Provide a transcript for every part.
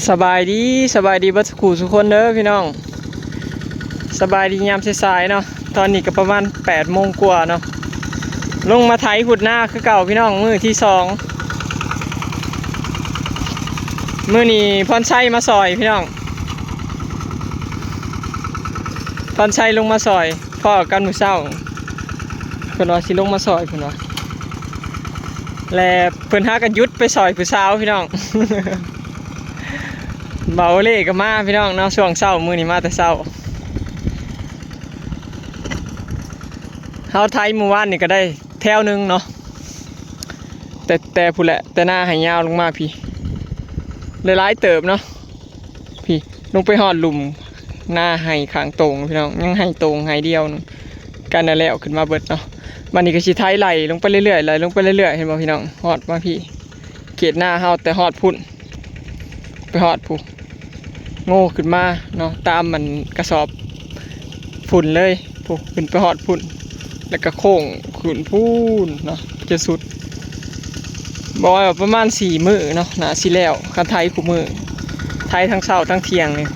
สบายดีบัดขู่ทุกคนเด้อพี่น้องสบายดียามสายๆเนาะตอนนี้ก็ประมาณ8 โมงกว่าเนาะลงมาไถขุดหน้าคือเก่าพี่น้องมื้อที่2มื้อนี้พรชัยมาซอยพี่น้องพรชัยลงมาซอยพ่อกันมื้อเช้าเพิ่นว่าสิลงมาซอยเพิ่นว่าและเพิ่นหากันยุดไปซอยผู้สาวพี่น้อง เบาเล่ก็มาพี่น้องเนาะช่วงเช้ามื้อนี้มาแต่เช้าเฮาไทยเมื่อวานนี่ก็ได้แถวนึงเนาะแต่ผู้แหละแต่หน้าให้ยาวลงมาพี่หลายๆเติบเนาะพี่ลงไปหอดหลุมหน้าให้ข้างตรงพี่น้องยังให้ตรงให้เดียวนึงกันนั่นแล้วขึ้นมาเบิดเนาะบัดนี้ก็สิไถไหลลงไปเรื่อยๆไหลลงไปเรื่อยๆเห็นบ่พี่น้องฮอดมาพี่เขตหน้าเฮาแต่ฮอดพุ่นไปฮอดผู้โง่ขึ้นมาเนาะตามมันกระสอบฝุ่นเลยผู้ขึ้นไปหอดฝุ่นแล้วก็โค้งขึ้นพูนเนาะจะสุดบอกว่าประมาณ4 มื้อเนาะนะสิแล้วคันไทยคู่มื้อไทยทั้งเช้าทั้งเที่ยงนี่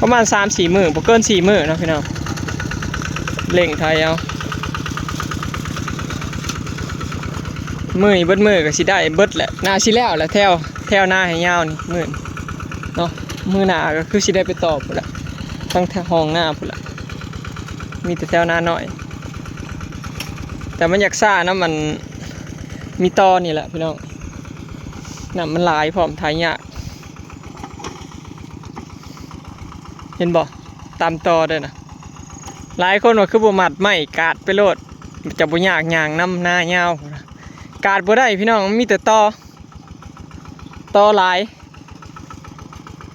ประมาณ3-4 มื้อบ่เกิน4 มื้อเนาะพี่น้องเล่งไทยเอามื้อนี้เบิดมื้อก็สิได้เบิดแหละน่าสิแล้วแหละแถวหน้าให้ยาวนี่มื้อเนาะมือหนาก็คือสิได้ไปตอบพุ่นละตั้งแต่ห้องหน้าพุ่นละมีแต่แถวหน้าหน่อยแต่มันอยากซ่านะมันมีตอนี่แหละพี่น้องน่ะมันหลายพร้อมถ่ายยากเห็นบ่ตามตอเด้อนะหลายคนว่าคือบ่มัดไม่กาดไปโลดจะบ่ยากย่างน้ำหน้ายาวกาดบ่ได้พี่น้องมีแต่ตอหลาย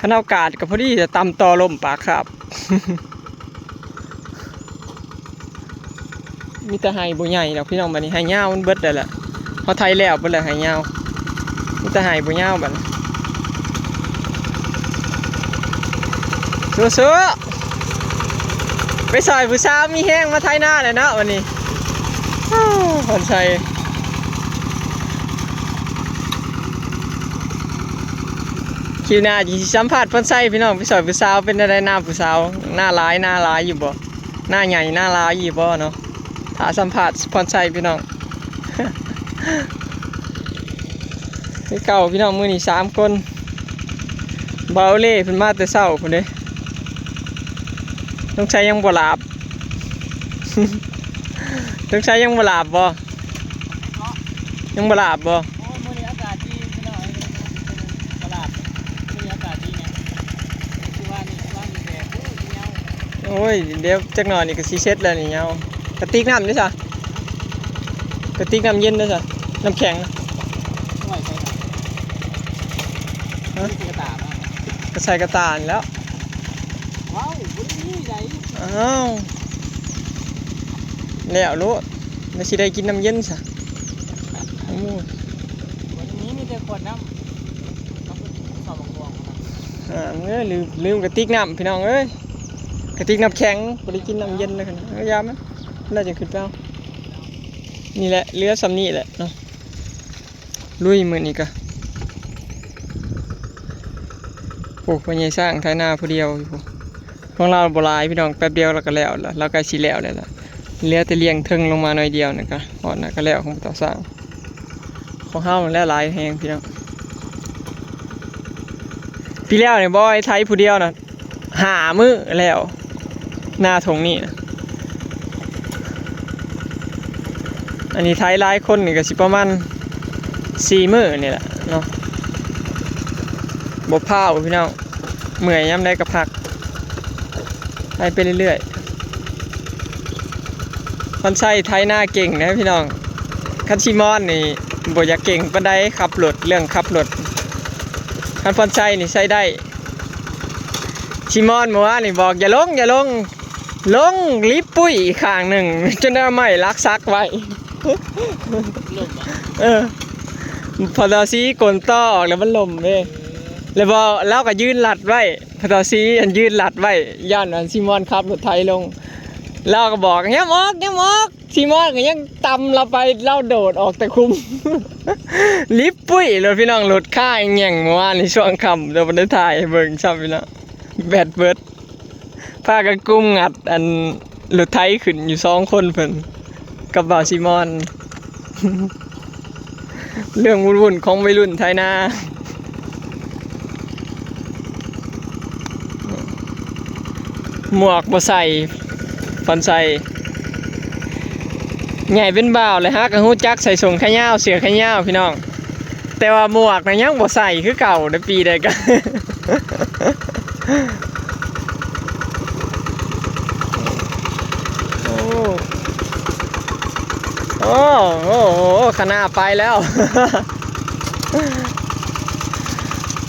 ขณะกาดกับพอดีจะตำตอลมปากครับ มีแต่ไฮบุญใหญ่ดอกพี่น้องบัดนี้ไฮเงามันเบิดได้แหละเขาไทยแล้วเบิดเลยไฮเงามีแต่ไฮบุญเงาบัดสู้ๆไปซอยผู้สาวมีแห้งมาไทยหน้าเลยนะวันนี้คนใส่คิวหน้าจีสัมผัสพ่นไส้พี่น้องไปสอยผู้สาวเป็นอะไรหน้าผู้สาวหน้าร้ายอยู่บ่หน้าใหญ่หน้าร้ายอยู่บ่เนาะถ้าสัมผัสพ่นไส้พี่น้อง ไปเก่าพี่น้องมือนี่3 คนเบาเล่เพิ่นมาแต่เช้าพุ่นเด้ต้องใช้ยังบ่หลับ ต้องใช้ยังบ่หลับบ่ยังบ่หลับบ่โอ้ยเดี๋ยวจักหน่อยนี่ก็สิเซ็ตแล้วนี่เงากระติกน้ำด้วยจ้ะกระติกน้ำเย็นด้วยจ้ะน้ำแข็งนะก็ใส่กระตาแล้วว้าวอ้าวแล้วรู้ไม่ใช่ได้กินน้ำเย็นจ้ะวันนี้มีแต่ขวดน้ำสอบบวงลืมกระติกน้ำพี่น้องเอ้ยกระติกน้ำแข็งบริกินน้ำเย็นเลยกันเอายาไหมน่าจะขึ้นเปล่านี่แหละเรือซ้ำนี่แหละเนาะลุยมือนี่กะโอ้พ่อใหญ่สร้างไถนาผู้เดียวอยู่ของเราโบราณพี่น้องแป๊บเดียวเราก็แล้วเราใกล้สิแล้วเลยล่ะเรือแต่เลี้ยงเทิงลงมาหน่อยเดียวนะคะหอดนะก็แล้วของต่อสร้างของเฮาแล้วหลายแหงพี่น้องพี่แล้วเนี่ยบอยไทยผู้เดียวนะ5 มื้อแล้วหน้าทงนี่นะอันนี้ไทยหลายคนนี่ก็สิประมาณ4 มื้อนี่แหละเนาะบ่พาวพี่น้องเมื่อยยามใดก็พักไปเรื่อยๆคนใช้ไทยหน้าเก่งนะพี่น้องคันชิมอนนี่บ่อยากเก่งปานใดขับรถเรื่องขับรถคันพรชัยนี่ใช้ได้ชิมอนเมื่อวานนี่บอกอย่าลงลิบปุ้ยข้างหนึ่งจนได้ไม่รักซักไว้พอตอซีกลนต่อออกแล้วมันลมเลยแล้วพอแล้วก็ยืนหลัดไว้พอตอซีอันยืนหลัดไว้ย่านอันชิมอนขับรถไทยลงแล้วก็บอกเงี้ยมอก ซีมอนก็ยังตำเราไปเล่าโดดออกแต่คุม ลิฟต์ปุ้ยเลยพี่น้องรถค่าแง่งเมื่อวานในช่วงค่ำเราไปได้ถ่ายให้เบิ่งซ้ำพี่น้องแบดเบิร์ดพากันกุ้มงัดอันรถไทยขึ้นอยู่2 คนเพิ่นกับบ่าวซีมอน เรื่องวุ่นๆของวัยรุ่นไทยนาหมวกบ่ใส่ฟันใส่ใหญ่เป็นบ่าวเลยฮะกะฮู้จักใส่ส่งขายาวเสือขายาวพี่น้องแต่ว่าหมวกน่ะยังบ่ใส่คือเก่าในปีใดกัน โอ้โอ้โอ้โหขนาดไปแล้ว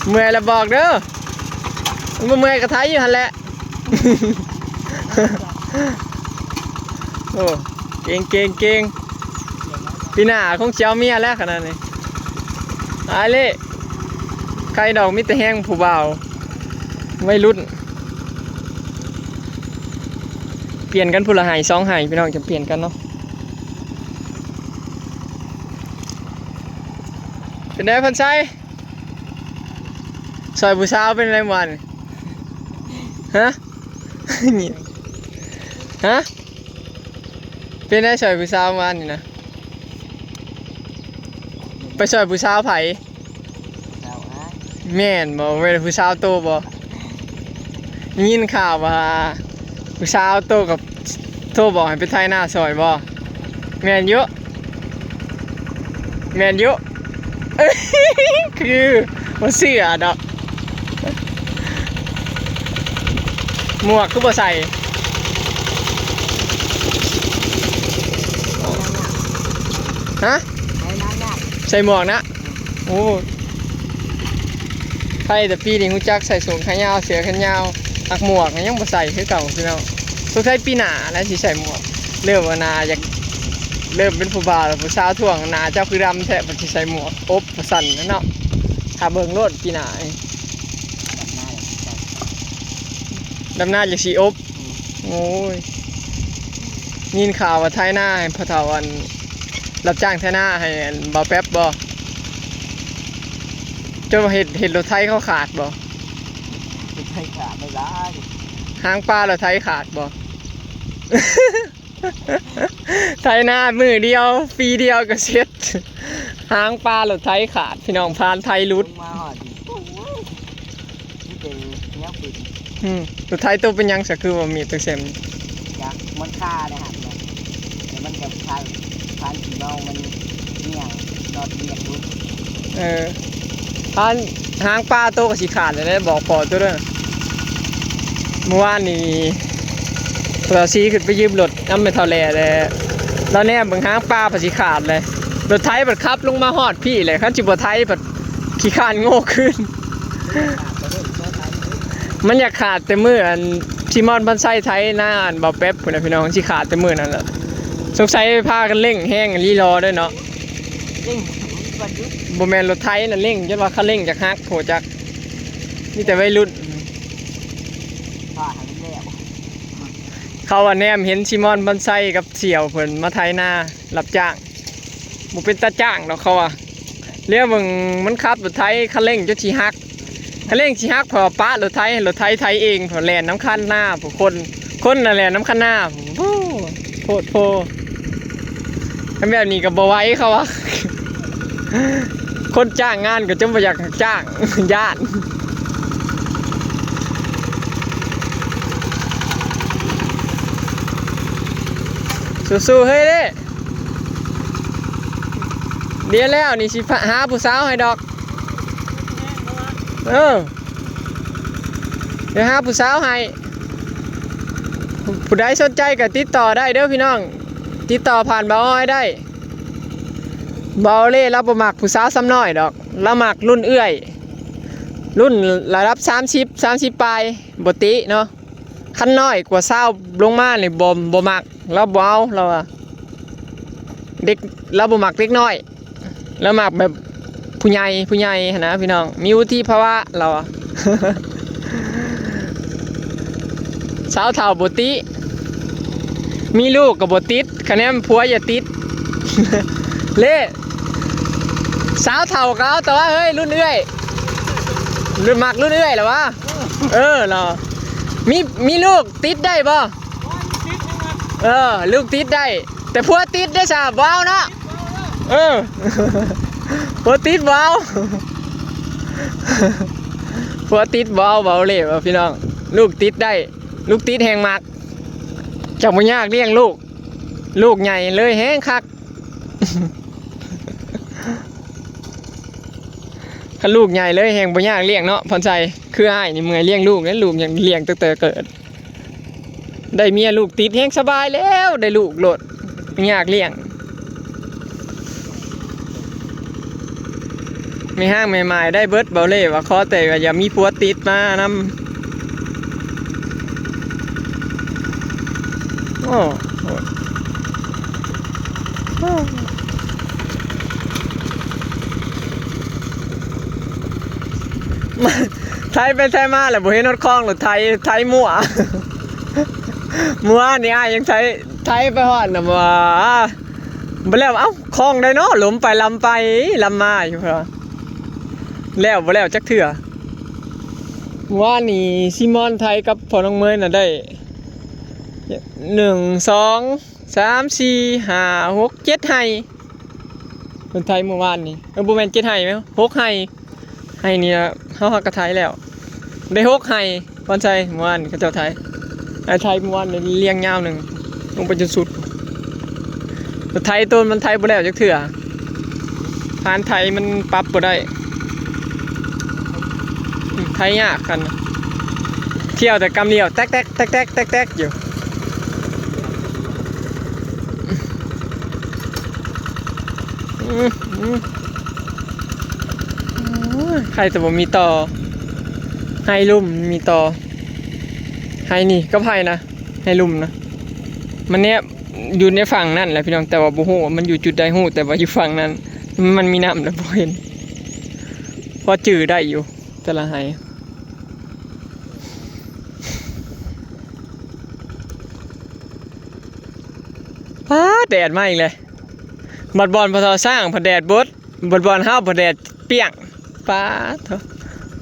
เมื่อยแล้วบอกเด้อบ่เมื่อยก็ไทยอยู่หั่นแหละ โอ้เก่งเก่งเก่งปีหน้าคงเจ้าเมียแล้วขนาดนี้ตายเลยใครดอกมิตรแห้งผู้บ่าวไม่รุ่นเปลี่ยนกันผู้ละหาย2หายพี่น้องจะเปลี่ยนกันเนาะเป็นไงพันชัยซอยผู้สาวเป็นไรมันฮะ นี่ฮะเป็นไงซอยผู้สาวมันนี่นะไปซอยผู้สาวไผ เอาฮะ แม่นบ่แม่นผู้สาวโตบ่ยินข่าวว่าผู้สาวโตกับโทรบอกให้ไปไทยหน้าซอยบ่แม่นอยู่แม่นอยู่ เอ้ยคือบ่เชื่อดอกหมวกคือบ่ใส่ฮะ ไอ้นั่นน่ะ ใส่หมวกนะโอ้ใครแต่ปีนี้ฮู้จักใส่สูงขายาวเสื้อแขนยาวอักหมวกยังบ่ใส่คือเก่าพี่น้องสงสัยปีหน้าแล้วสิใส่หมวกเริ่มว่านาอยากเริ่มเป็นผู้บ่าวแล้วผู้สาวท่วงหน้าเจ้าคือดำแท้บ่สิใส่หมวกอบบ่สั่นนั่นเนาะถ้าเบิ่งโลดปีหน้า แบบหน้าอย่างที่ใส่ดำหน้าจะสีอบโอ้ยยินข่าวว่าไทยหน้าให้พ่อเฒ่าอันรับจ้างไทยหน้าให้อันบ่าวแป๊บบ่เจ้าเห็ดรถไทยเขาขาดบ่ จะใส่ขาไม่ได้ หางปลารถไทยขาดบ่ ไทยหน้ามือเดียวปีเดียวก็เสร็จหางปลารถไทยขาดพี่น้องพานไทยรุด ลงมาหอดโอ้ยนี่เป็นเนี้ยปิด รถไทยตัวเป็นหยังสักคือว่ามีตัวเซม ยักษ์มันฆ่าได้หันเลยแต่มันกับฆ่าพันสีเมามันเนี่ยนอดเรียงรุด พานหางปลาโตวก็สิขาดเลยได้บอกพอตัวเด้อเมื่อวานนี้เราซีขึ้นไปยืมรถน้ำไม่เท่าแลเลยแล้วเนี่ยบางหางปลาภาษีขาดเลยรถไทยบัดขับลงมาฮอดพี่เลยขั้นจิบไทยบัดขี้ขานโง่ขึ้น มันอยากขาดแต่มืออันชิมอนบันไซไทยหน้าอันเบาแป๊บพุ่นนะพี่น้องที่ขาดแต่มือนั่นแหละสงสัยพากันเร่งแห้งรีรอด้วยเนาะ ยิ่งวันยุทธ บ่แม่นรถไทยน่ะเร่งจนว่าคันเร่งจากฮักโหจักนี่แต่วัยรุ่น ฆ่าหันแล้ว เขาว่าแนมเห็นชิมอนบันไซกับเสี่ยวเพิ่นมาไทยหน้ารับจ้างบ่เป็นตาจ้างดอกเขาว่าเรียกมึงมันขับรถไทยคันเร่งจนสิฮักคันเร่งสิฮักพอป้ารถไทยไทยเองพอแล่นน้ำคันหน้าผู้คนน่ะแล่นน้ำคันหน้าโอ้โพดโพทำแบบนี้ก็บ่ไหวเขาว่า คนจ้างงานก็จะบ่อยากจ้าง ญาติสู้ๆเฮ้ยเด้เดี๋ยวแล้วนี่สิหาผู้สาวให้ดอกเดี๋ยวหาผู้สาวให้ผู้ใดสนใจก็ติดต่อได้เด้อพี่น้องติดต่อผ่านเบาอ้อยได้เบาเล่เราบ่มักผู้สาวซ้ำน้อยดอกเรามักรุ่นเอื้อยรุ่นระดับ30ปลายบ่ติเนาะคันน้อยกว่า20ลงมานี่บ่มักเราบ่เอาเราอะเด็กเราบ่มักเด็กน้อยเรามักแบบผู้ใหญ่หั้นนะพี่น้องมีวุฒิภาวะเราอะ สาวเฒ่าบ่ติ มีลูกกับบติดคะแนนผัวอย่าติด เล่สาวเท่าเขาแต่ว่าเฮ้ยรุ่นเอื้อยรุ่นมักรุ่นเอื้อยเหรอวะเหรอมีลูกติดได้ป่ะลูกติดได้แต่ผัวติดได้สาบ้าวเนาะผัวติดบ้าวผัวติดบ้าวเบาเลยว่ะพี่น้องลูกติดได้ลูกติดแหงมักจะไม่ยากเลี้ยงลูกใหญ่เลยแห้งคัก ถ้าลูกใหญ่เลยแหงบ่ยากเลี้ยงเนาะพรชัยคืออ้ายนี่เมื่อยเลี้ยงลูกนั้นลูกยังเลี้ยงตั้งแต่เกิดได้เมียลูกติดแหงสบายแล้วได้ลูกโลดไม่ยากเลี้ยงไม่ห้างไม่หมายได้เบิดเบาเล่ว่าขอแต่อย่ามีผัวติดมานำไทยไปไทยมาแหละบ่เห็นรถคลองหรือไทยมั่วนี่ยังไทยไปฮอดน่ะว่าบ่แล้วเอ้าคลองได้เนาะหลุมไปลำมาอยู่เพิ่นแล้วบ่แล้วจักเทื่อนี่ซิมอนไทยกับพ่อน้องเมยน่ะได้1 2 3 4 5 6 7ไห้คนไทยเมื่อวานนี่บ่แม่น7ไห้มั้ย6ไห้ไห้นี่เฮาฮักกะไทยแล้วได้6ไห้พรชัยเมื่อวานเขาเจ้าไทยไทยเมื่อวานเลี้ยงยาวหนึ่งลงไปจนสุดไทยต้นมันไทยบ่แล้วจักเทื่อผ่านไทยมันปรับบ่ได้ไทยยากกันเที่ยวแต่กำเดียวแตกอยู่ใครแต่บ่มีต่อให้ลุ่มมีต่อให้นี่ก็ไผ่นะให้ลุ่มนะมันเนี้ยอยู่ในฝั่งนั่นแหละพี่น้องแต่ว่าบ่ฮู้มันอยู่จุดใดฮู้แต่ว่าอยู่ฝั่งนั้นมันมีน้ำแล้วบ่เห็นพอจื้อได้อยู่แต่ละให้ป้าแดดมาอีกเลยบัดบอลพอสร้างพอแดดบดบัดบอลห้าวพอแดดเปียงป้าเถอะ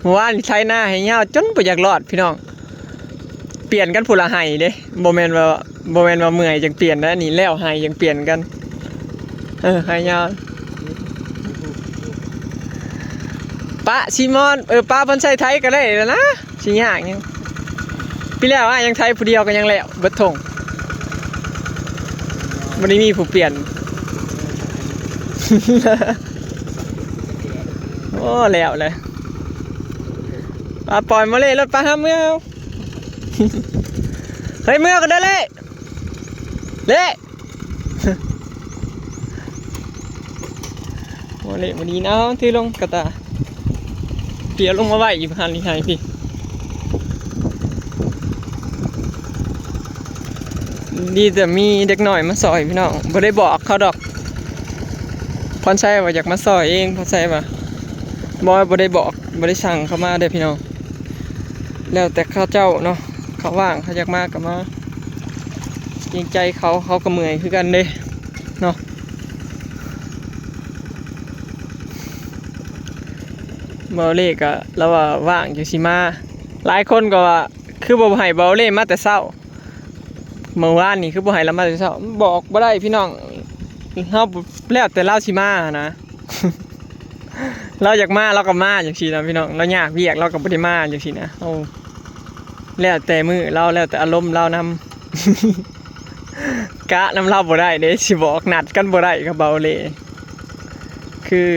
เมื่อวานใช้หน้าให้ยาวจนบ่อยากรอดพี่น้องเปลี่ยนกันผู้ละไห้เด้บ่แม่นว่าเมื่อยจังเปลี่ยนนะนี่แล้วไห้ยังเปลี่ยนกันไห้ยาวป้าซิมอนป้าเพิ่นใช้ไทยก็ได้แล้วนะสิยากหยังพี่แล้วยังไทยผู้เดียวก็ยังแล้วเบิดทงบ่ได้มีผู้เปลี่ยน โอ้แล้วเลยปล่อยมาเลยรถปลาห้ามเมื่อเฮ้ยเมื่อก็ได้เลยโอ้เละวันนี้นะที่ลงกระตาเกี่ยวลงมาไหวอยู่พันนี่ไงพี่ดีแต่มีเด็กหน่อยมาซอยพี่น้องบ่ได้บอกเขาดอกพรชัยว่าอยากมาซอยเองพรชัยว่าบ่ได้บอกบ่ได้สั่งเขามาเด้อพี่น้องแล้วแต่เขาเจ้าเนาะเขาว่างเขาอยากมาก็มาเกรงใจเขาก็เมื่อยคือกันเด้เนาะเบาเล่ก็แล้วว่าว่างอยู่สิมาหลายคนก็ว่าคือบ่ให้เบาเล่มาแต่เช้าเมื่อวานนี่คือบ่ให้เรามาแต่เช้าบอกบ่ได้พี่น้องเฮาแล้วแต่เราสิมานะ เราอยากมาเราก็มาจังซี่นะพี่น้องเราอยากเวียกเราก็บ่ได้มาจังซี่นะเอาแล้วแต่มือเราแล้วแต่อารมณ์เรานำ กะนำเราบ่ได้เด้สิบอกนัดกันบ่ได้กับเบาเลยคือ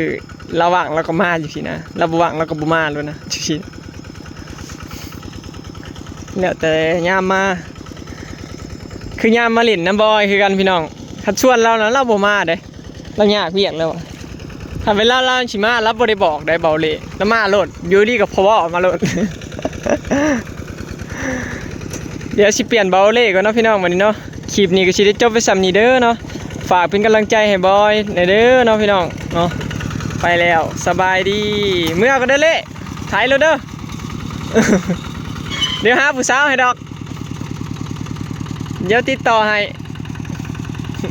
เราว่างเราก็มาจังซี่นะเราบ่ว่างเราก็บ่มาเลยนะจังซี่แล้วแต่ยามมาคือยามมาเล่นน้ำบอยคือกันพี่น้องคันชวนเรานะเราบ่มาเด้เราอยากเวียกแล้วถ้าเวลาเราสิมารับบ่ได้บอกได้เบาเลยแล้วมาโลดอยู่ดีกับพ่อมาโลด เดี๋ยวสิเปลี่ยนเบาเล่ก่อนเนาะพี่น้องวันนี้เนาะคลิปนี้ก็สิได้จบไปซ้ำนี้เด้อเนาะฝากเป็นกำลังใจให้บอยในเด้อเนาะพี่น้องเนาะไปแล้วสบายดีเมื่อก็ได้เละถ่ายแล้วเด้อ เดี๋ยวหาผู้สาวให้ดอกเดี๋ยวติดต่อให้